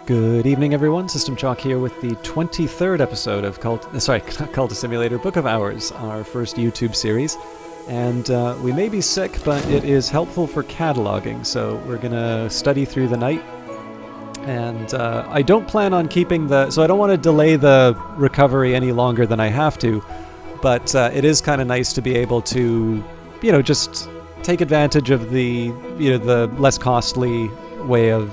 Good evening, everyone. System Chalk here with the 23rd episode of Cultist Simulator Book of Hours, our first YouTube series. And we may be sick, but it is helpful for cataloging, so we're going to study through the night. And I don't plan on keeping so I don't want to delay the recovery any longer than I have to, but it is kind of nice to be able to, just take advantage of the less costly way of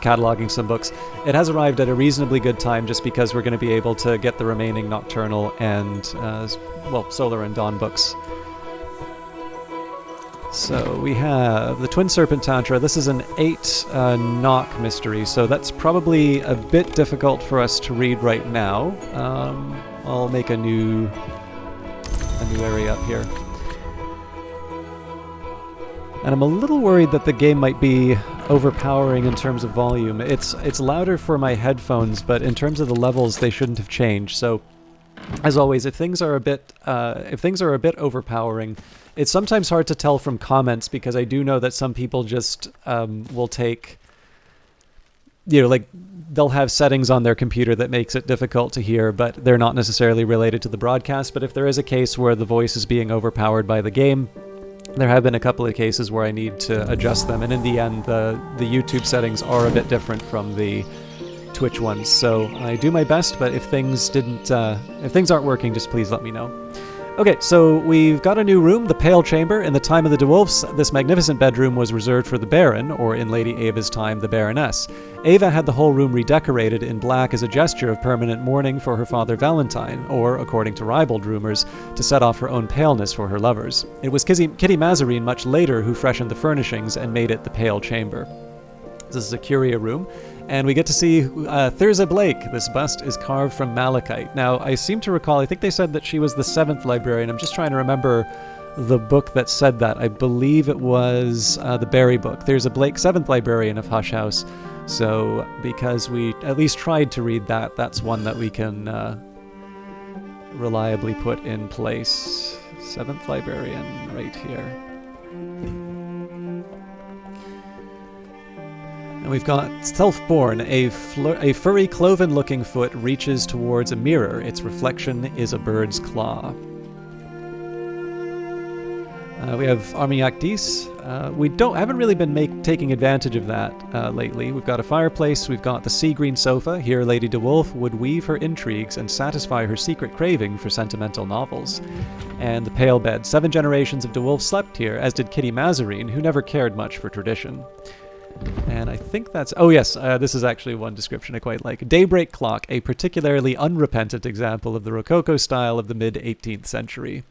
cataloging some books. It has arrived at a reasonably good time just because we're going to be able to get the remaining Nocturnal and, Solar and Dawn books. So we have the Twin Serpent Tantra. This is an 8 knock mystery, so that's probably a bit difficult for us to read right now. I'll make a new area up here. And I'm a little worried that the game might be overpowering in terms of volume. It's louder for my headphones, but in terms of the levels, they shouldn't have changed. So, as always, if things are a bit overpowering, it's sometimes hard to tell from comments because I do know that some people just will take, they'll have settings on their computer that makes it difficult to hear, but they're not necessarily related to the broadcast. But if there is a case where the voice is being overpowered by the game, there have been a couple of cases where I need to adjust them, and in the end, the YouTube settings are a bit different from the Twitch ones. So I do my best, but if things aren't working, just please let me know. Okay, so we've got a new room, the Pale Chamber. In the time of the dwarfs, this magnificent bedroom was reserved for the Baron, or in Lady Ava's time, the Baroness. Ava had the whole room redecorated in black as a gesture of permanent mourning for her father Valentine, or, according to ribald rumors, to set off her own paleness for her lovers. It was Kitty Mazarine much later who freshened the furnishings and made it the Pale Chamber. This is a curia room, and we get to see Thyrza Blake. This bust is carved from malachite. Now, I seem to recall, I think they said that she was the 7th librarian. I'm just trying to remember the book that said that. I believe it was the Barry book. Thyrza Blake, 7th librarian of Hush House. So, because we at least tried to read that, that's one that we can reliably put in place. 7th librarian, right here. And we've got Self-Born. A furry cloven-looking foot reaches towards a mirror. Its reflection is a bird's claw. We have Armagnac 10. We haven't really been taking advantage of that lately. We've got a fireplace. We've got the sea green sofa. Here, Lady DeWolf would weave her intrigues and satisfy her secret craving for sentimental novels. And the pale bed. 7 generations of DeWolf slept here, as did Kitty Mazarine, who never cared much for tradition. And I think that's... Oh, yes, this is actually one description I quite like. Daybreak Clock, a particularly unrepentant example of the Rococo style of the mid-18th century.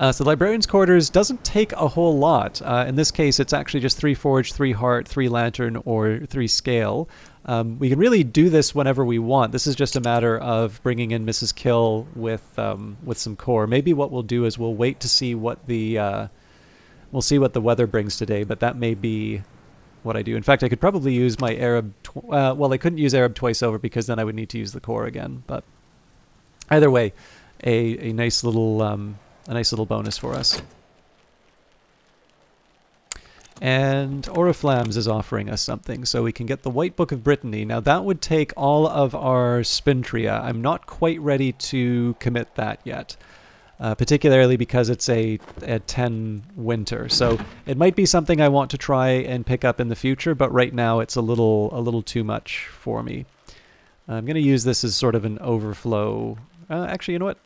So the Librarian's Quarters doesn't take a whole lot. In this case, it's actually just 3 Forge, 3 Heart, 3 Lantern, or 3 Scale. We can really do this whenever we want. This is just a matter of bringing in Mrs. Kill with some core. Maybe what we'll do is we'll wait to see what the... We'll see what the weather brings today, but that may be what I do. In fact, I could probably use my Arab... I couldn't use Arab twice over because then I would need to use the core again. But either way, a nice little bonus for us. And Oriflammes is offering us something, so we can get the White Book of Brittany. Now, that would take all of our Spintria. I'm not quite ready to commit that yet. Particularly because it's a 10 winter. So it might be something I want to try and pick up in the future, but right now it's a little too much for me. I'm going to use this as sort of an overflow. Actually, you know what?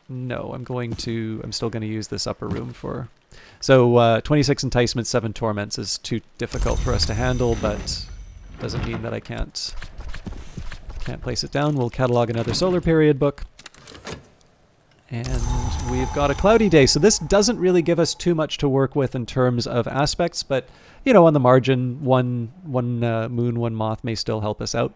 No, I'm still going to use this upper room for... So 26 enticements, 7 torments is too difficult for us to handle, but doesn't mean that I can't place it down. We'll catalog another solar period book. And we've got a cloudy day, so this doesn't really give us too much to work with in terms of aspects, but, on the margin, one moon, one moth may still help us out.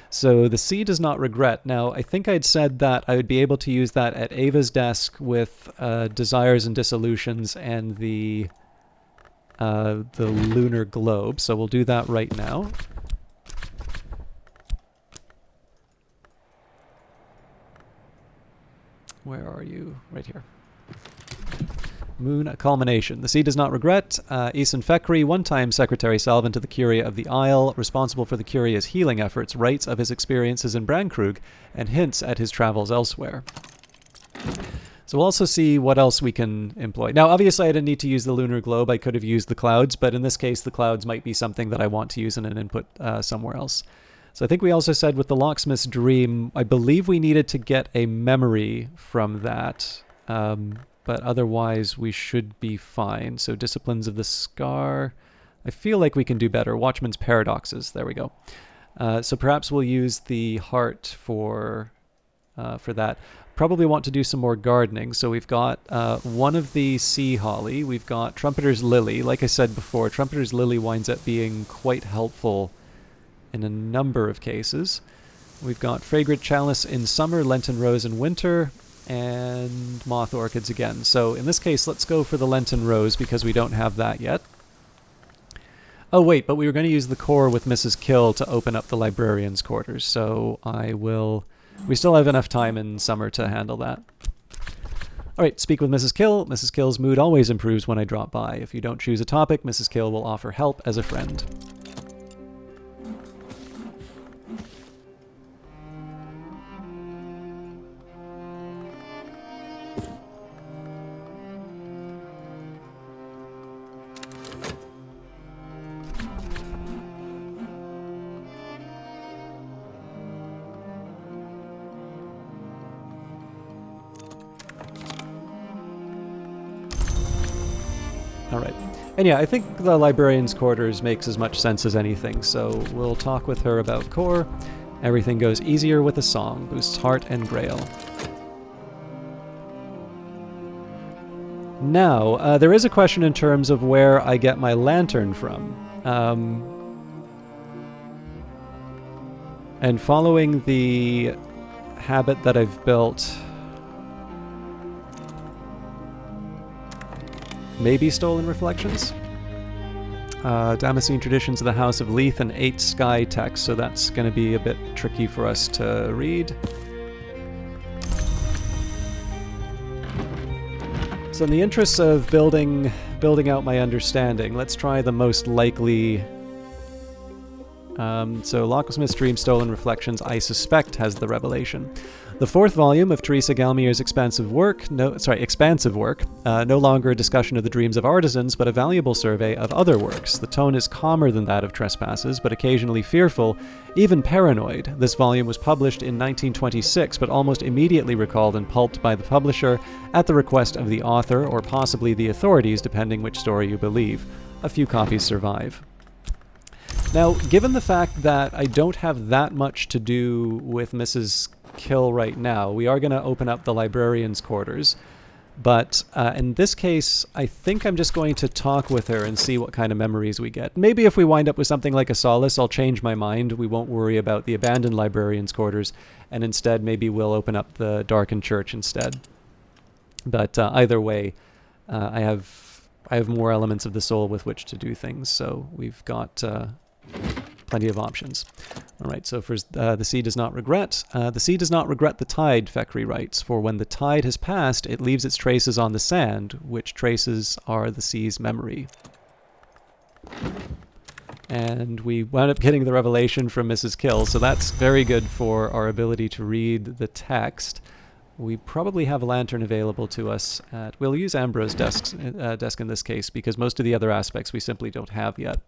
So the sea does not regret. Now, I think I'd said that I would be able to use that at Ava's desk with Desires and Dissolutions and the lunar globe, so we'll do that right now. Where are you? Right here. Moon Culmination. The Sea Does Not Regret. Isan Fekri, one-time Secretary Salvin to the Curia of the Isle, responsible for the Curia's healing efforts, writes of his experiences in Brankrug and hints at his travels elsewhere. So we'll also see what else we can employ. Now, obviously, I didn't need to use the lunar globe. I could have used the clouds, but in this case, the clouds might be something that I want to use in an input somewhere else. So I think we also said with the Locksmith's Dream, I believe we needed to get a memory from that, but otherwise we should be fine. So Disciplines of the Scar, I feel like we can do better. Watchman's Paradoxes, there we go. So perhaps we'll use the heart for that. Probably want to do some more gardening. So we've got one of the Sea Holly. We've got Trumpeter's Lily. Like I said before, Trumpeter's Lily winds up being quite helpful in a number of cases. We've got Fragrant Chalice in summer, Lenten Rose in winter, and Moth Orchids again. So in this case, let's go for the Lenten Rose because we don't have that yet. Oh wait, but we were going to use the core with Mrs. Kill to open up the librarian's quarters. So I will... We still have enough time in summer to handle that. All right, speak with Mrs. Kill. Mrs. Kill's mood always improves when I drop by. If you don't choose a topic, Mrs. Kill will offer help as a friend. Alright. And yeah, I think the librarian's quarters makes as much sense as anything, so we'll talk with her about core. Everything goes easier with a song, boosts heart and grail. Now, there is a question in terms of where I get my lantern from. And following the habit that I've built... Maybe Stolen Reflections. Damascene Traditions of the House of Leith and 8 Sky text, so that's going to be a bit tricky for us to read. So in the interests of building out my understanding, let's try the most likely... So Locksmith's Dream, Stolen Reflections, I suspect has the revelation. The 4th volume of Teresa Galmier's expansive work, no longer a discussion of the dreams of artisans, but a valuable survey of other works. The tone is calmer than that of Trespasses, but occasionally fearful, even paranoid. This volume was published in 1926, but almost immediately recalled and pulped by the publisher at the request of the author, or possibly the authorities, depending which story you believe. A few copies survive. Now, given the fact that I don't have that much to do with Mrs. Kill right now, we are going to open up the librarian's quarters. But in this case, I think I'm just going to talk with her and see what kind of memories we get. Maybe if we wind up with something like a solace, I'll change my mind. We won't worry about the abandoned librarian's quarters, and instead maybe we'll open up the darkened church instead. But either way, I have more elements of the soul with which to do things, so we've got plenty of options. All right, so for the sea does not regret. The sea does not regret the tide, Fekri writes, for when the tide has passed, it leaves its traces on the sand, which traces are the sea's memory. And we wound up getting the revelation from Mrs. Kill, so that's very good for our ability to read the text. We probably have a lantern available to us at... We'll use Ambro's desk in this case, because most of the other aspects we simply don't have yet.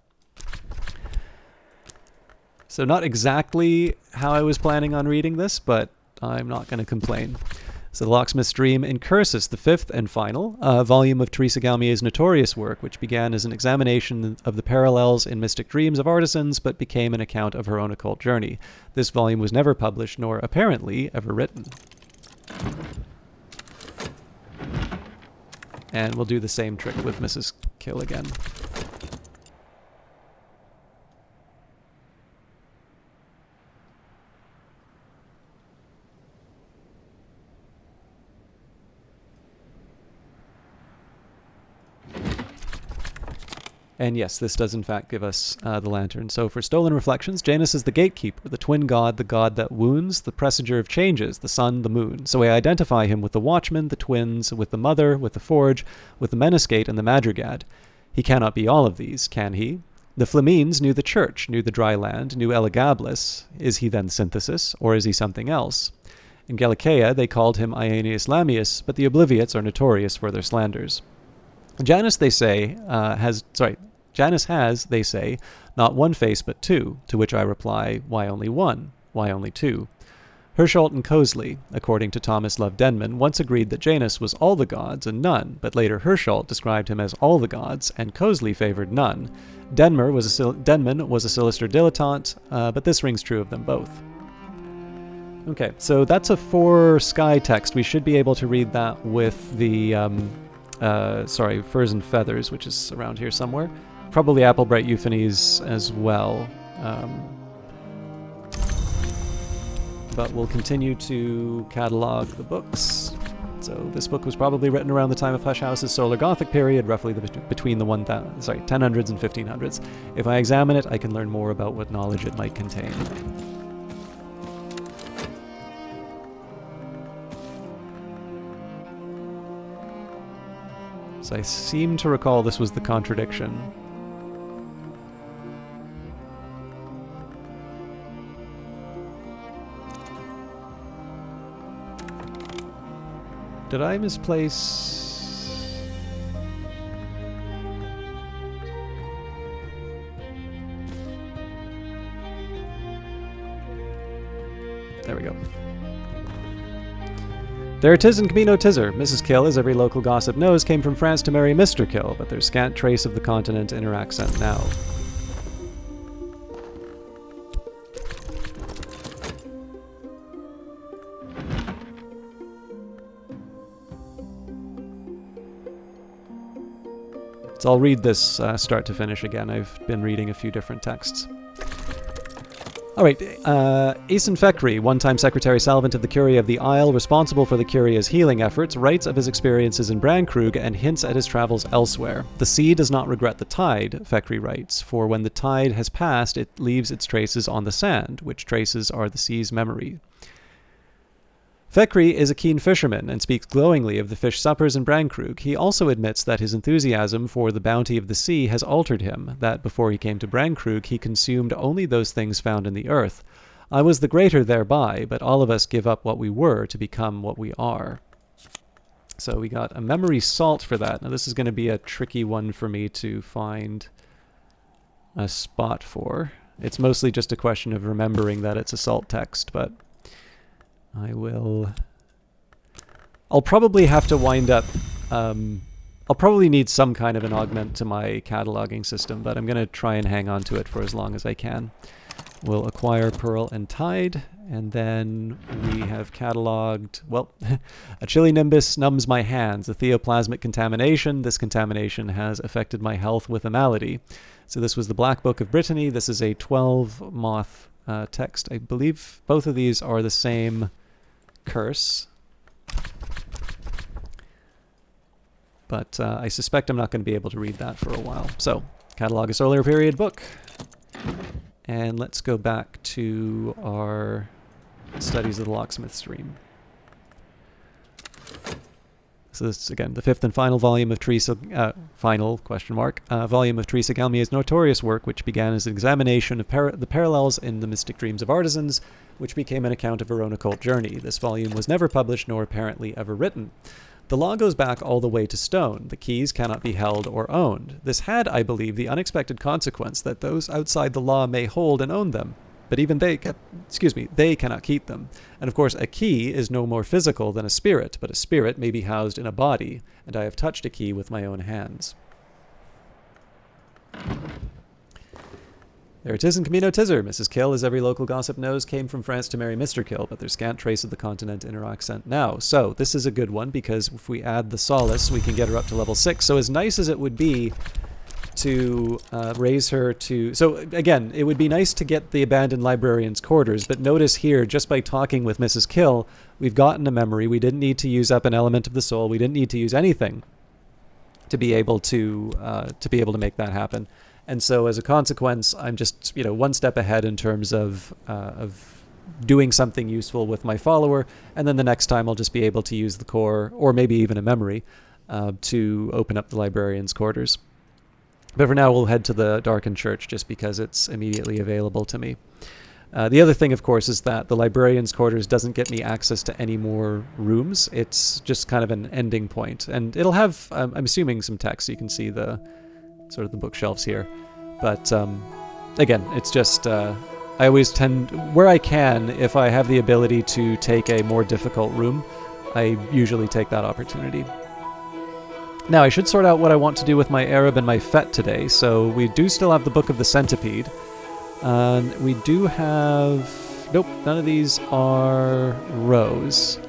So not exactly how I was planning on reading this, but I'm not going to complain. So The Locksmith's Dream Incursus, the 5th and final volume of Teresa Galmier's notorious work, which began as an examination of the parallels in mystic dreams of artisans, but became an account of her own occult journey. This volume was never published, nor apparently ever written. And we'll do the same trick with Mrs. Kill again. And yes, this does in fact give us the lantern. So for Stolen Reflections, Janus is the gatekeeper, the twin god, the god that wounds, the presager of changes, the sun, the moon. So we identify him with the watchman, the twins, with the mother, with the forge, with the menascate, and the madrigad. He cannot be all of these, can he? The Flamines knew the church, knew the dry land, knew Elagabalus. Is he then synthesis, or is he something else? In Gallicaea, they called him Aeneas Lamius, but the Obliviots are notorious for their slanders. Janus, they say, Janus has, they say, not one face but two, to which I reply, why only one? Why only two? Hirschholt and Coseley, according to Thomas Love Denman, once agreed that Janus was all the gods and none, but later Hirschholt described him as all the gods, and Coseley favored none. Denman was a silister dilettante, but this rings true of them both. Okay, so that's a 4 sky text. We should be able to read that with the, Furs and Feathers, which is around here somewhere. Probably Applebright Euphonies as well. But we'll continue to catalog the books. So this book was probably written around the time of Hush House's Solar Gothic period, roughly between the 1000s and 1500s. If I examine it, I can learn more about what knowledge it might contain. So I seem to recall this was the contradiction. Did I misplace... There we go. There 'tis in Camino Tizzer. Mrs. Kill, as every local gossip knows, came from France to marry Mr. Kill, but there's scant trace of the continent in her accent now. So I'll read this start to finish again. I've been reading a few different texts. All right, Asen Fekri, one-time Secretary Salvant of the Curia of the Isle, responsible for the Curia's healing efforts, writes of his experiences in Brandkrug and hints at his travels elsewhere. The sea does not regret the tide, Fekri writes, for when the tide has passed, it leaves its traces on the sand, which traces are the sea's memory. Fekri is a keen fisherman and speaks glowingly of the fish suppers in Brandkrug. He also admits that his enthusiasm for the bounty of the sea has altered him, that before he came to Brandkrug he consumed only those things found in the earth. I was the greater thereby, but all of us give up what we were to become what we are. So we got a memory salt for that. Now this is going to be a tricky one for me to find a spot for. It's mostly just a question of remembering that it's a salt text, but... I'll probably have to wind up... I'll probably need some kind of an augment to my cataloging system, but I'm going to try and hang on to it for as long as I can. We'll acquire Pearl and Tide, and then we have cataloged... Well, a chilly nimbus numbs my hands, a theoplasmic contamination. This contamination has affected my health with a malady. So this was the Black Book of Brittany. This is a 12-moth text. I believe both of these are the same... curse, but I suspect I'm not going to be able to read that for a while. So, catalog a solar period book, and let's go back to our studies of the locksmith stream. So this is, again, the 5th and final volume of Teresa, volume of Teresa Galmia's notorious work, which began as an examination of the parallels in the mystic dreams of artisans, which became an account of her own occult journey. This volume was never published, nor apparently ever written. The law goes back all the way to stone. The keys cannot be held or owned. This had, I believe, the unexpected consequence that those outside the law may hold and own them. But even they cannot keep them. And of course, a key is no more physical than a spirit, but a spirit may be housed in a body, and I have touched a key with my own hands. There it is in Camino Tizzer. Mrs. Kill, as every local gossip knows, came from France to marry Mr. Kill, but there's scant trace of the continent in her accent now. So, this is a good one, because if we add the Solace, we can get her up to level 6. So as nice as it would be to raise her to... So, again, it would be nice to get the abandoned librarian's quarters, but notice here, just by talking with Mrs. Kill, we've gotten a memory. We didn't need to use up an element of the soul. We didn't need to use anything to be able to make that happen. And so as a consequence, I'm just one step ahead in terms of doing something useful with my follower, and then the next time I'll just be able to use the core, or maybe even a memory, to open up the librarian's quarters. But for now, we'll head to the darkened church just because it's immediately available to me. The other thing, of course, is that the librarian's quarters doesn't get me access to any more rooms. It's just kind of an ending point, and it'll have, I'm assuming, some text. You can see the sort of the bookshelves here, but again, it's just I always tend, where I can, if I have the ability to take a more difficult room, I usually take that opportunity. Now, I should sort out what I want to do with my Arab and my Fet today. So we do still have the Book of the Centipede. We do have... Nope, none of these are rows.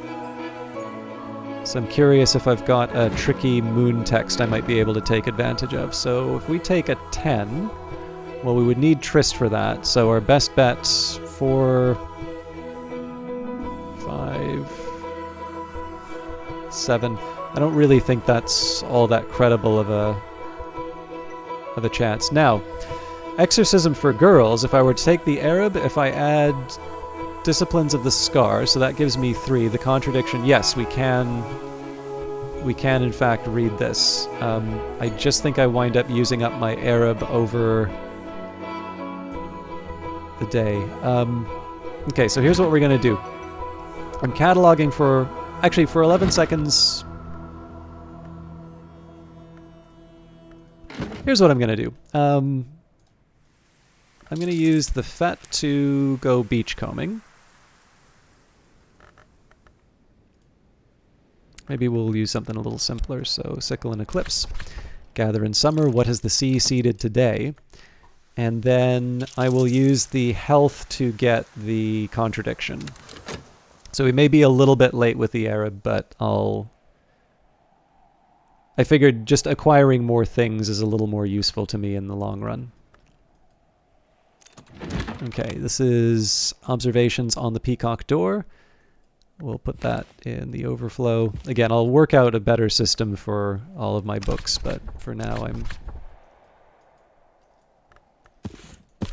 So I'm curious if I've got a tricky moon text I might be able to take advantage of. So if we take a 10... Well, we would need Trist for that, so our best bet, 4, 5, 7. I don't really think that's all that credible of a chance. Now, Exorcism for Girls, if I were to take the Arab, if I add Disciplines of the Scar, so that gives me 3. The Contradiction, yes, we can in fact read this. I just think I wind up using up my Arab over the day. Okay, so here's what we're going to do. I'm cataloging for 11 seconds. Here's what I'm going to do. I'm going to use the Fet to go beachcombing. Maybe we'll use something a little simpler, so Sickle and Eclipse. Gather in Summer, what has the sea seeded today? And then I will use the Health to get the Contradiction. So we may be a little bit late with the Arab, but I figured just acquiring more things is a little more useful to me in the long run. Okay, this is Observations on the Peacock Door. We'll put that in the overflow. Again, I'll work out a better system for all of my books, but for now I'm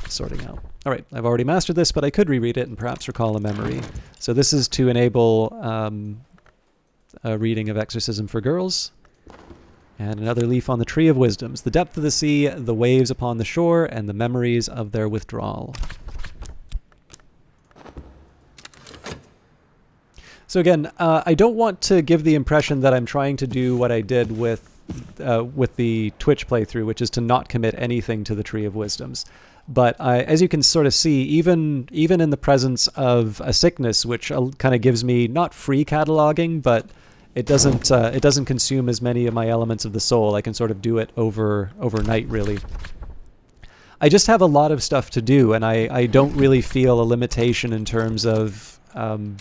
sorting out. All right, I've already mastered this, but I could reread it and perhaps recall a memory. So this is to enable a reading of Exorcism for Girls. And another leaf on the Tree of Wisdoms. The depth of the sea, the waves upon the shore, and the memories of their withdrawal. So again, I don't want to give the impression that I'm trying to do what I did with the Twitch playthrough, which is to not commit anything to the Tree of Wisdoms. But as you can sort of see, even in the presence of a sickness, which kind of gives me not free cataloging, but it doesn't consume as many of my elements of the soul. I can sort of do it overnight, really. I just have a lot of stuff to do, and I don't really feel a limitation in terms of I'm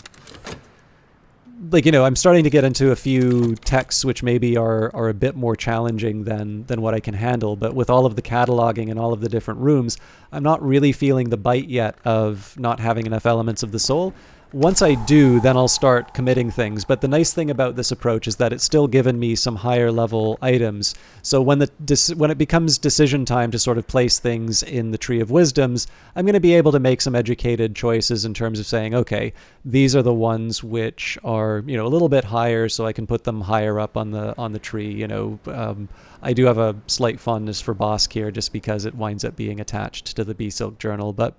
starting to get into a few texts which maybe are a bit more challenging than what I can handle, but with all of the cataloging and all of the different rooms, I'm not really feeling the bite yet of not having enough elements of the soul. Once I do, then I'll start committing things. But the nice thing about this approach is that it's still given me some higher level items. So when it becomes decision time to sort of place things in the Tree of Wisdoms, I'm going to be able to make some educated choices in terms of saying, okay, these are the ones which are, a little bit higher, so I can put them higher up on the tree. I do have a slight fondness for Bosk here just because it winds up being attached to the Bee Silk Journal, but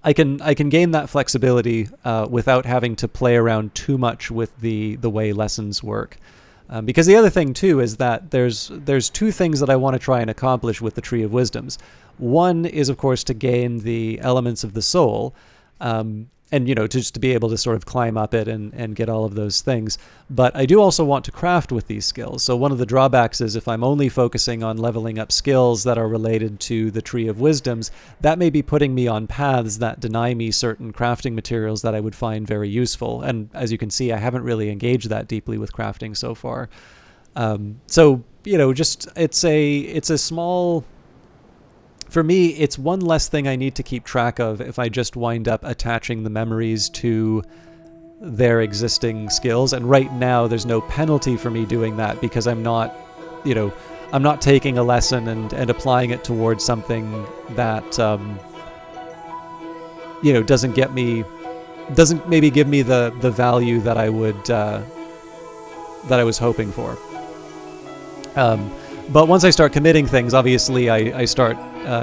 I can gain that flexibility without having to play around too much with the way lessons work. Because the other thing too is that there's two things that I want to try and accomplish with the Tree of Wisdoms. One is, of course, to gain the elements of the soul, and just to be able to sort of climb up it and get all of those things. But I do also want to craft with these skills. So one of the drawbacks is if I'm only focusing on leveling up skills that are related to the Tree of Wisdoms, that may be putting me on paths that deny me certain crafting materials that I would find very useful. And as you can see, I haven't really engaged that deeply with crafting so far. It's a small... For me, it's one less thing I need to keep track of if I just wind up attaching the memories to their existing skills. And right now, there's no penalty for me doing that because I'm not you know, I'm not taking a lesson and applying it towards something that, you know, doesn't maybe give me the value that I would, that I was hoping for. But once I start committing things, obviously I start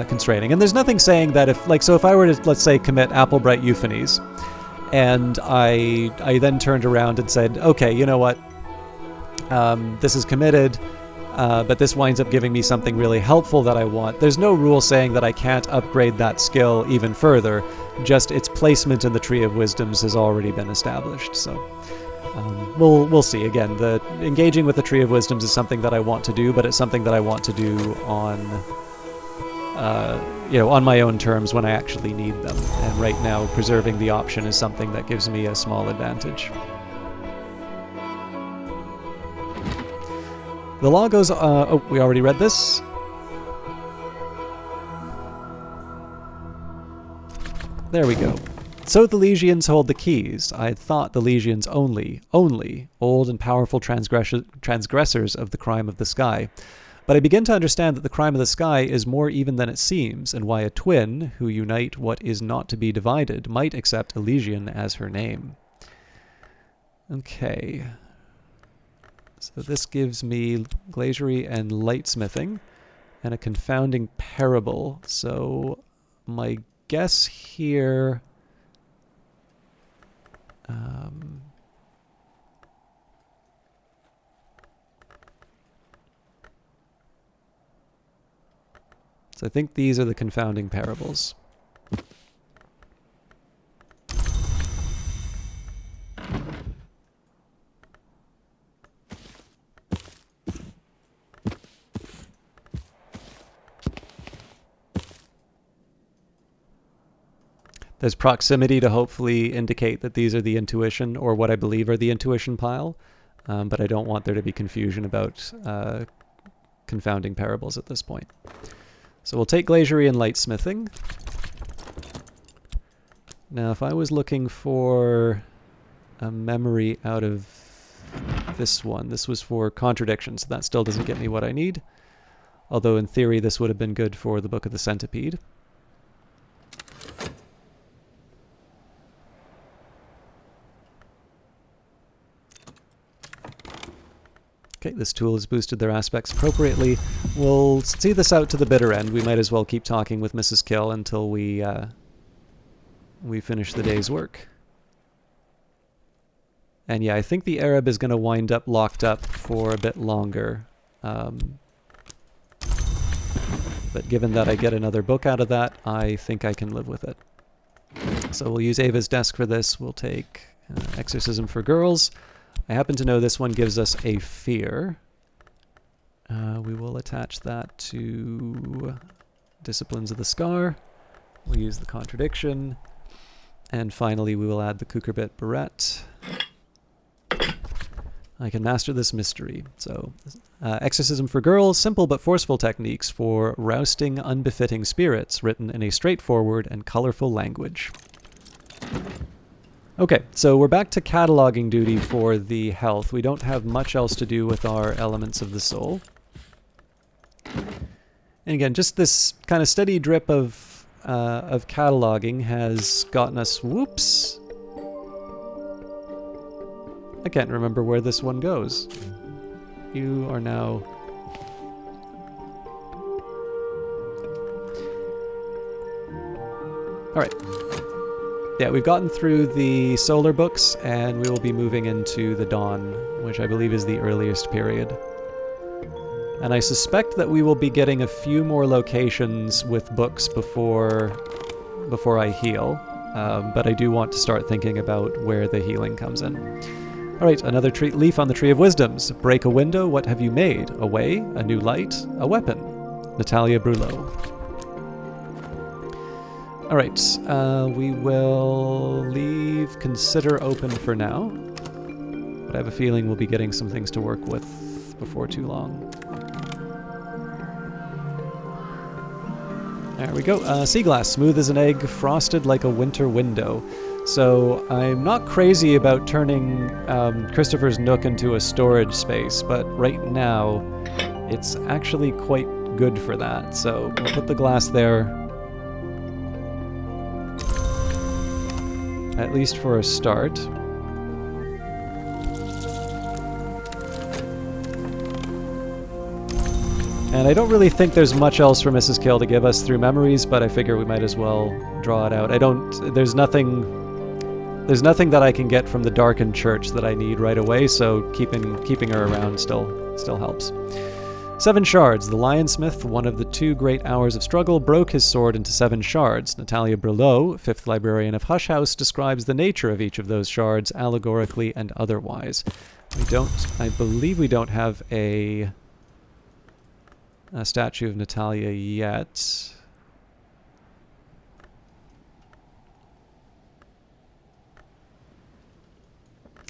constraining. And there's nothing saying that if I were to, let's say, commit Applebright Euphonies, and I then turned around and said, okay, you know what, this is committed, but this winds up giving me something really helpful that I want. There's no rule saying that I can't upgrade that skill even further, just its placement in the Tree of Wisdoms has already been established. So we'll see. Again, the engaging with the Tree of Wisdoms is something that I want to do, but it's something that I want to do on on my own terms when I actually need them. And right now, preserving the option is something that gives me a small advantage. The law goes... oh, we already read this. There we go. So the Legions hold the keys. I had thought the Legions only, old and powerful transgressors of the crime of the sky. But I begin to understand that the crime of the sky is more even than it seems, and why a twin, who unite what is not to be divided, might accept Elysian as her name. Okay. So this gives me glaziering and lightsmithing, and a confounding parable. So my guess here... so I think these are the confounding parables. There's proximity to hopefully indicate that these are the intuition, or what I believe are the intuition pile, but I don't want there to be confusion about confounding parables at this point. So we'll take glaziering and lightsmithing. Now if I was looking for a memory out of this one, this was for contradiction, so that still doesn't get me what I need. Although in theory this would have been good for the Book of the Centipede. Okay, this tool has boosted their aspects appropriately. We'll see this out to the bitter end. We might as well keep talking with Mrs. Kill until we finish the day's work. And yeah, I think the Arab is going to wind up locked up for a bit longer. But given that I get another book out of that, I think I can live with it. So we'll use Ava's desk for this. We'll take Exorcism for Girls. I happen to know this one gives us a fear. We will attach that to Disciplines of the Scar. We'll use the Contradiction. And finally, we will add the Cucurbit Barrette. I can master this mystery. So, Exorcism for Girls, simple but forceful techniques for rousting unbefitting spirits, written in a straightforward and colorful language. Okay, so we're back to cataloging duty for the health. We don't have much else to do with our elements of the soul. And again, just this kind of steady drip of cataloging has gotten us... Whoops! I can't remember where this one goes. You are now... Alright. Yeah, we've gotten through the solar books, and we will be moving into the dawn, which I believe is the earliest period. And I suspect that we will be getting a few more locations with books before I heal, but I do want to start thinking about where the healing comes in. Alright, another leaf on the Tree of Wisdoms. Break a window, what have you made? A way, a new light, a weapon. Natalia Brulot. Alright, we will leave Consider open for now, but I have a feeling we'll be getting some things to work with before too long. There we go. Sea glass, smooth as an egg, frosted like a winter window. So I'm not crazy about turning Christopher's Nook into a storage space, but right now it's actually quite good for that. So we'll put the glass there, at least for a start. And I don't really think there's much else for Mrs. Kill to give us through memories, but I figure we might as well draw it out. There's nothing that I can get from the darkened church that I need right away, so keeping her around still helps. 7 shards. The Lionsmith, one of the 2 great hours of struggle, broke his sword into 7 shards. Natalia Brelot, 5th librarian of Hush House, describes the nature of each of those shards, allegorically and otherwise. I believe we don't have a statue of Natalia yet.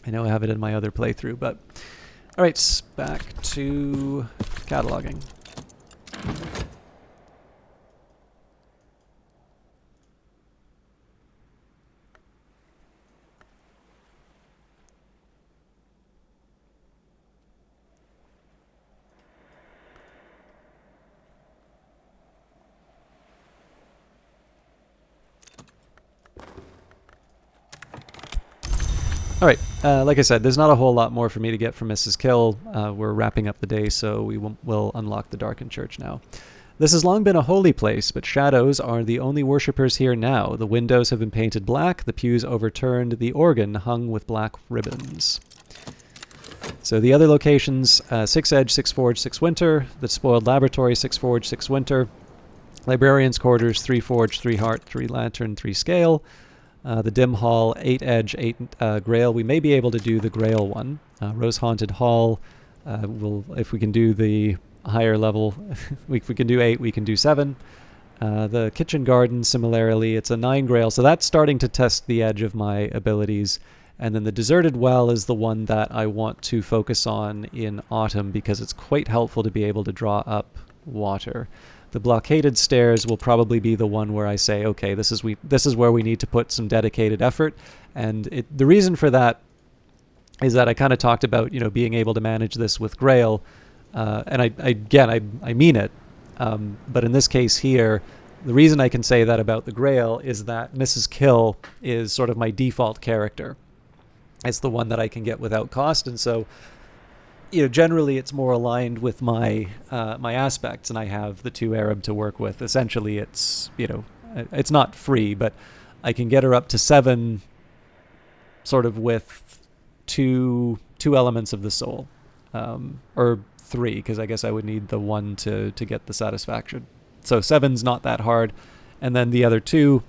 I know I have it in my other playthrough, but... Alright, back to cataloging. Alright, like I said, there's not a whole lot more for me to get from Mrs. Kill. We're wrapping up the day, so we'll unlock the darkened church now. This has long been a holy place, but shadows are the only worshippers here now. The windows have been painted black, the pews overturned, the organ hung with black ribbons. So the other locations, 6 Edge, 6 Forge, 6 Winter, the Spoiled Laboratory, 6 Forge, 6 Winter, Librarian's Quarters, 3 Forge, 3 Heart, 3 Lantern, 3 Scale, the Dim Hall, 8 Edge, 8 Grail. We may be able to do the Grail one. Rose Haunted Hall, if we can do the higher level, if we can do 8, we can do 7. The Kitchen Garden, similarly, it's a 9 Grail, so that's starting to test the edge of my abilities. And then the Deserted Well is the one that I want to focus on in autumn because it's quite helpful to be able to draw up water. The Blockaded Stairs will probably be the one where I say, okay, this is where we need to put some dedicated effort. And the reason for that is that I kind of talked about, being able to manage this with Grail. And I mean it. But in this case here, the reason I can say that about the Grail is that Mrs. Kill is sort of my default character. It's the one that I can get without cost, and so generally it's more aligned with my my aspects, and I have the 2 Arab to work with. Essentially, it's it's not free, but I can get her up to 7, sort of with two elements of the soul, or 3, because I guess I would need the 1 to get the satisfaction. So 7's not that hard, and then the other 2,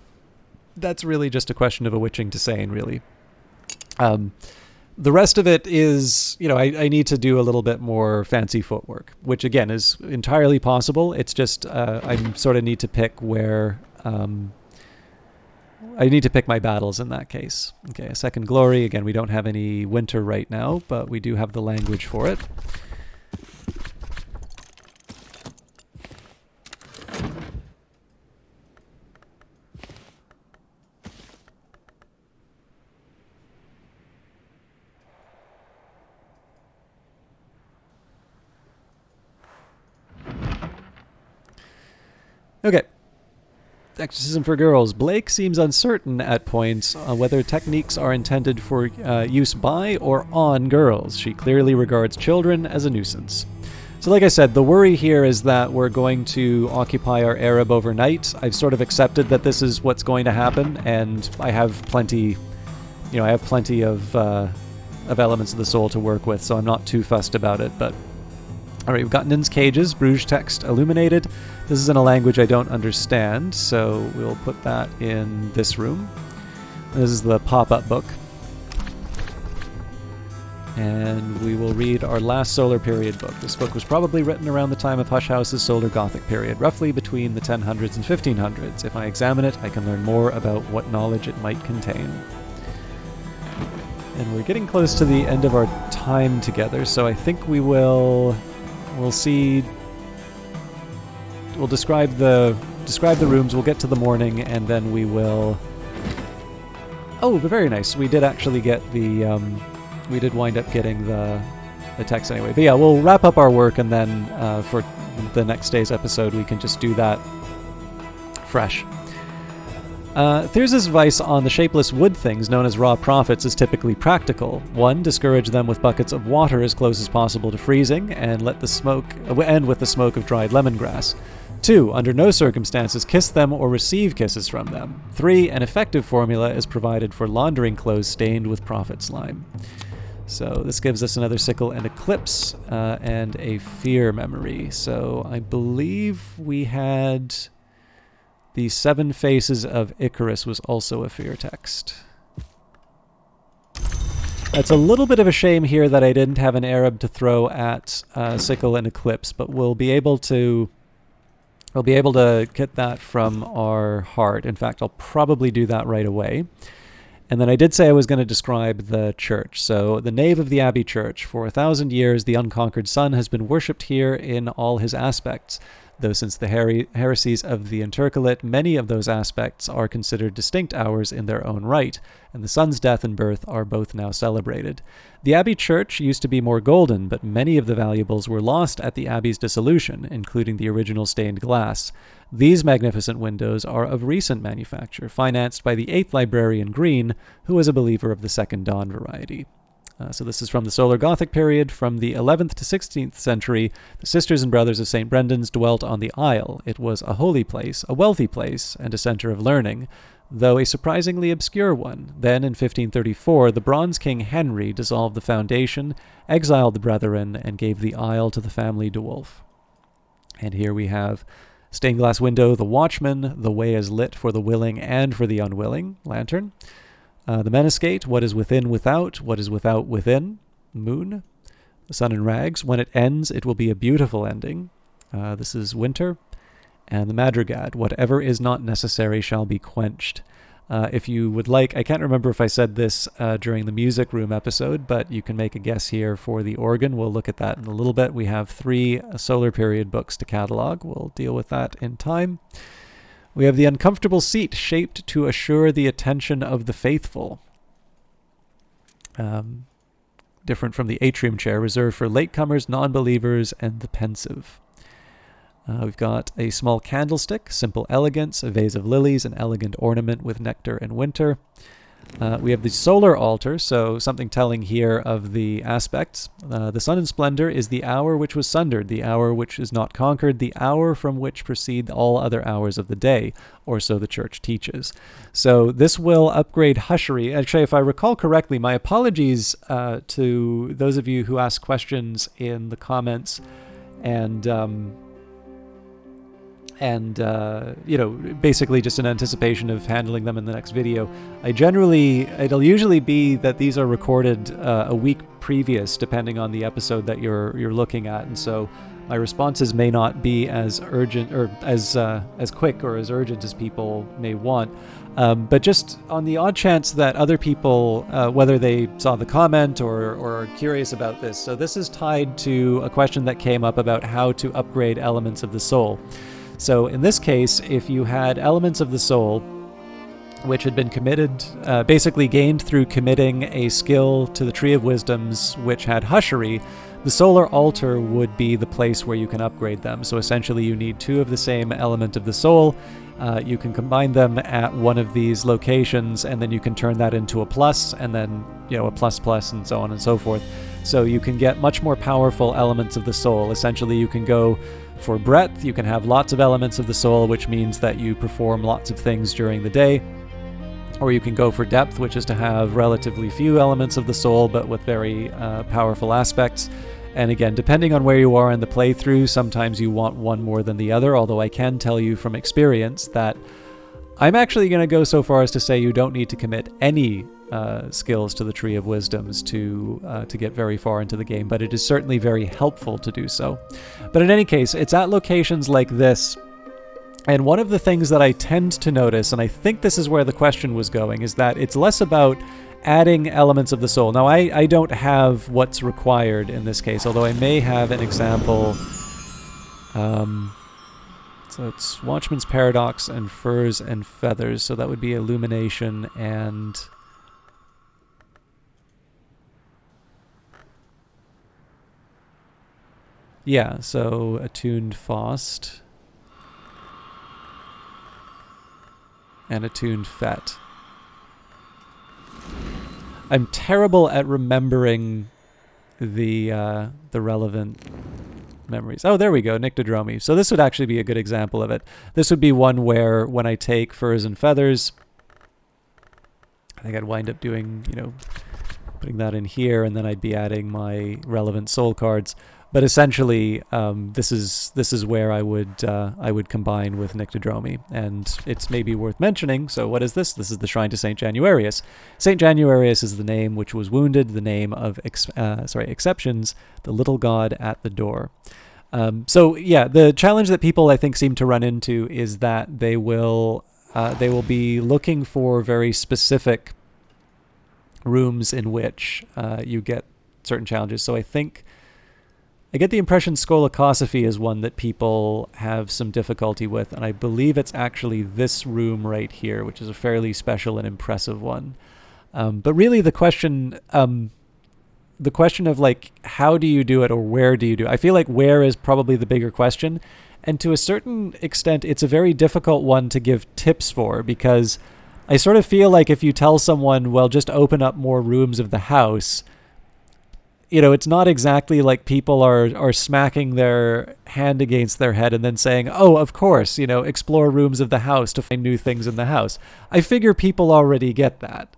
that's really just a question of a witching to sane, really. The rest of it is, I need to do a little bit more fancy footwork, which again is entirely possible. It's just I sort of need to pick where I need to pick my battles in that case. Okay, a second glory. Again, we don't have any winter right now, but we do have the language for it. Okay. Exorcism for girls. Blake seems uncertain at points on whether techniques are intended for use by or on girls. She clearly regards children as a nuisance. So like I said, the worry here is that we're going to occupy our Arab overnight. I've sort of accepted that this is what's going to happen, and I have plenty, of elements of the soul to work with, so I'm not too fussed about it, but... Alright, we've got Nin's Cages, Bruges text illuminated. This is in a language I don't understand, so we'll put that in this room. This is the pop-up book. And we will read our last Solar Period book. This book was probably written around the time of Hush House's Solar Gothic period, roughly between the 1000s and 1500s. If I examine it, I can learn more about what knowledge it might contain. And we're getting close to the end of our time together, so I think we'll see. We'll describe the rooms. We'll get to the morning, and then we will. Oh, very nice. We did actually get the. We did wind up getting the the text anyway. But yeah, we'll wrap up our work, and then for the next day's episode, we can just do that fresh. Thyrsa's advice on the shapeless wood things known as raw prophets is typically practical. 1. Discourage them with buckets of water as close as possible to freezing, and let the smoke end with the smoke of dried lemongrass. 2. Under no circumstances kiss them or receive kisses from them. 3. An effective formula is provided for laundering clothes stained with prophet slime. So this gives us another sickle and eclipse, and a fear memory. So I believe we had... The 7 Faces of Icarus was also a fear text. It's a little bit of a shame here that I didn't have an Arab to throw at Sickle and Eclipse, but we'll be able to get that from our heart. In fact, I'll probably do that right away. And then I did say I was going to describe the church. So the nave of the Abbey Church. For 1,000 years, the unconquered sun has been worshipped here in all his aspects. Though since the heresies of the intercalate, many of those aspects are considered distinct hours in their own right, and the sun's death and birth are both now celebrated. The Abbey Church used to be more golden, but many of the valuables were lost at the Abbey's dissolution, including the original stained glass. These magnificent windows are of recent manufacture, financed by the 8th librarian Green, who was a believer of the Second Dawn variety. So this is from the Solar Gothic period. From the 11th to 16th century, the Sisters and Brothers of St. Brendan's dwelt on the Isle. It was a holy place, a wealthy place, and a centre of learning, though a surprisingly obscure one. Then, in 1534, the Bronze King Henry dissolved the foundation, exiled the brethren, and gave the Isle to the family de Wolf. And here we have stained glass window, the watchman, the way is lit for the willing and for the unwilling, lantern. The Meniscate, what is within without, what is without within, moon. The sun in rags, when it ends, it will be a beautiful ending. This is winter. And the Madrigad, whatever is not necessary shall be quenched. If you would like, I can't remember if I said this during the music room episode, but you can make a guess here for the organ. We'll look at that in a little bit. We have 3 solar period books to catalog. We'll deal with that in time. We have the uncomfortable seat shaped to assure the attention of the faithful. Different from the atrium chair, reserved for latecomers, non-believers, and the pensive. We've got a small candlestick, simple elegance, a vase of lilies, an elegant ornament with nectar and winter. We have the solar altar, so something telling here of the aspects. The sun in splendor is the hour which was sundered, the hour which is not conquered, the hour from which proceed all other hours of the day, or so the church teaches. So this will upgrade hushery. Actually, if I recall correctly, my apologies to those of you who asked questions in the comments and basically just in anticipation of handling them in the next video. It'll usually be that these are recorded a week previous, depending on the episode that you're looking at, and so my responses may not be as urgent or as quick or as urgent as people may want. But just on the odd chance that other people, whether they saw the comment or are curious about this, so this is tied to a question that came up about how to upgrade elements of the soul. So in this case, if you had elements of the soul which had been committed, basically gained through committing a skill to the Tree of Wisdoms which had hushery, the solar altar would be the place where you can upgrade them. So essentially you need 2 of the same element of the soul. You can combine them at one of these locations, and then you can turn that into a plus, and then a plus plus, and so on and so forth. So you can get much more powerful elements of the soul. Essentially you can go for breadth, you can have lots of elements of the soul, which means that you perform lots of things during the day. Or you can go for depth, which is to have relatively few elements of the soul, but with very powerful aspects. And again, depending on where you are in the playthrough, sometimes you want one more than the other, although I can tell you from experience that I'm actually going to go so far as to say you don't need to commit any skills to the Tree of Wisdoms to get very far into the game, but it is certainly very helpful to do so. But in any case, it's at locations like this, and one of the things that I tend to notice, and I think this is where the question was going, is that it's less about adding elements of the soul. Now, I don't have what's required in this case, although I may have an example. So it's Watchman's Paradox and Furs and Feathers, so that would be Illumination and... Yeah, so attuned Faust and attuned Fet. I'm terrible at remembering the relevant memories. Oh, there we go, Nyctodromy. So this would actually be a good example of it. This would be one where when I take Furs and Feathers, I think I'd wind up doing, putting that in here, and then I'd be adding my relevant soul cards. But essentially, this is where I would combine with Nyctodromy, and it's maybe worth mentioning. So what is this? This is the Shrine to Saint Januarius. Saint Januarius is the name which was wounded, the name of Exceptions, the little god at the door. So yeah, the challenge that people I think seem to run into is that they will be looking for very specific rooms in which you get certain challenges. So I get the impression Skolakosophy is one that people have some difficulty with, and I believe it's actually this room right here, which is a fairly special and impressive one. But really the question of like, how do you do it or where do you do it? I feel like where is probably the bigger question. And to a certain extent, it's a very difficult one to give tips for, because I sort of feel like if you tell someone, well, just open up more rooms of the house, it's not exactly like people are smacking their hand against their head and then saying, oh, of course, explore rooms of the house to find new things in the house. I figure people already get that.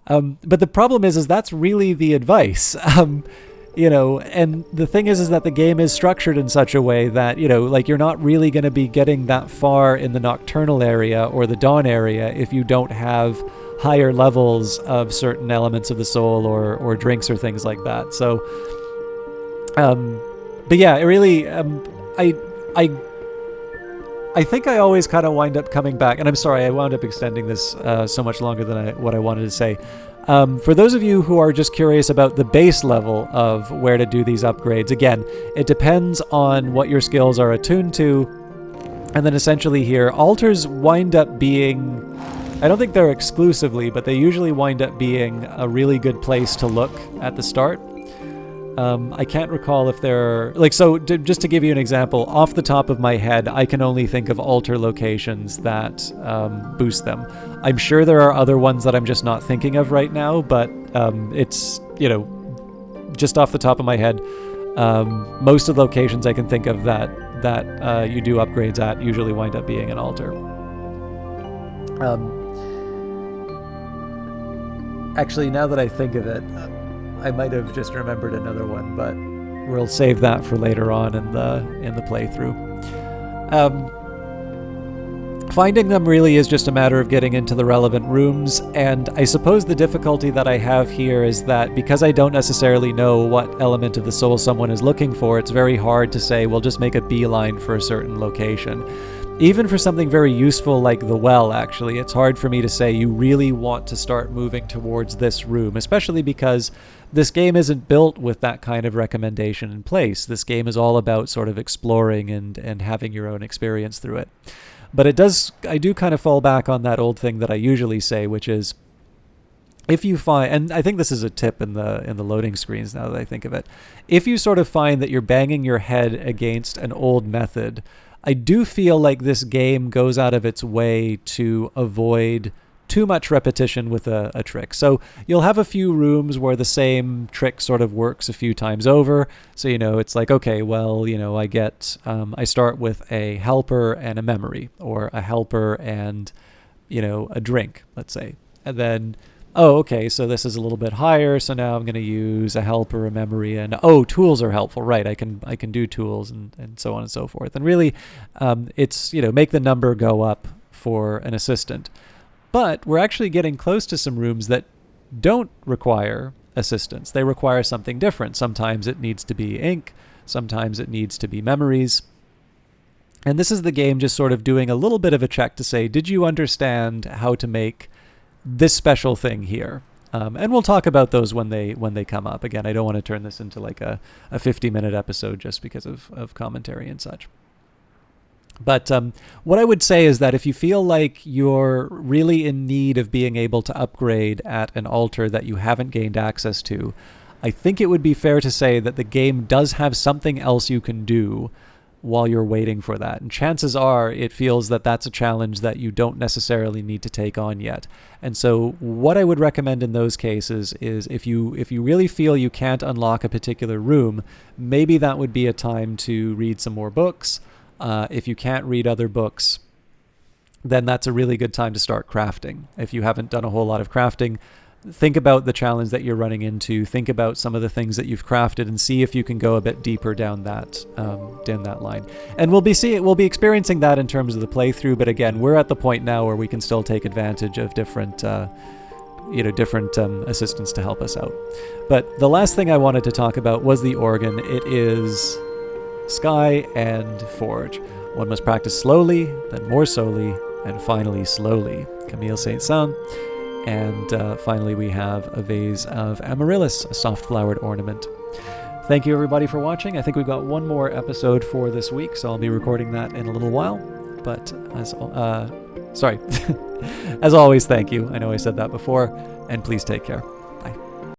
But the problem is that's really the advice. And the thing is that the game is structured in such a way that, like you're not really going to be getting that far in the nocturnal area or the dawn area if you don't have higher levels of certain elements of the soul or drinks or things like that. So, but yeah, it really, I think I always kind of wind up coming back, and I'm sorry, I wound up extending this so much longer than what I wanted to say. For those of you who are just curious about the base level of where to do these upgrades, again, it depends on what your skills are attuned to. And then essentially here, altars wind up being, I don't think they're exclusively, but they usually wind up being a really good place to look at the start. I can't recall if they're, just to give you an example, off the top of my head, I can only think of altar locations that boost them. I'm sure there are other ones that I'm just not thinking of right now, but it's, just off the top of my head, most of the locations I can think of that you do upgrades at usually wind up being an altar. Actually, now that I think of it, I might have just remembered another one, but we'll save that for later on in the playthrough. Finding them really is just a matter of getting into the relevant rooms, and I suppose the difficulty that I have here is that because I don't necessarily know what element of the soul someone is looking for, it's very hard to say, well, just make a beeline for a certain location. Even for something very useful like the well, actually, it's hard for me to say you really want to start moving towards this room, especially because this game isn't built with that kind of recommendation in place. This game is all about sort of exploring and having your own experience through it. But I do kind of fall back on that old thing that I usually say, which is, if you find, and I think this is a tip in the loading screens now that I think of it, if you sort of find that you're banging your head against an old method, I do feel like this game goes out of its way to avoid too much repetition with a trick. So you'll have a few rooms where the same trick sort of works a few times over. So, it's like, okay, well, I start with a helper and a memory, or a helper and, a drink, let's say. And then, oh, okay, so this is a little bit higher, so now I'm going to use a helper, a memory, and tools are helpful, right? I can do tools and so on and so forth. And really, it's, make the number go up for an assistant. But we're actually getting close to some rooms that don't require assistance. They require something different. Sometimes it needs to be ink, sometimes it needs to be memories. And this is the game just sort of doing a little bit of a check to say, did you understand how to make this special thing here? And we'll talk about those when they come up. Again, I don't want to turn this into like a 50-minute episode just because of commentary and such. But what I would say is that if you feel like you're really in need of being able to upgrade at an altar that you haven't gained access to, I think it would be fair to say that the game does have something else you can do while you're waiting for that. And chances are it feels that that's a challenge that you don't necessarily need to take on yet. And so what I would recommend in those cases is if you really feel you can't unlock a particular room, maybe that would be a time to read some more books. If you can't read other books, then that's a really good time to start crafting. If you haven't done a whole lot of crafting, think about the challenge that you're running into. Think about some of the things that you've crafted and see if you can go a bit deeper down that line. And we'll be experiencing that in terms of the playthrough. But again, we're at the point now where we can still take advantage of different assistants to help us out. But the last thing I wanted to talk about was the organ. It is Sky and Forge. One must practice slowly, then more slowly, and finally slowly. Camille Saint-Saëns. And finally, we have a vase of amaryllis, a soft-flowered ornament. Thank you, everybody, for watching. I think we've got one more episode for this week, so I'll be recording that in a little while. But as always, thank you. I know I said that before, and please take care.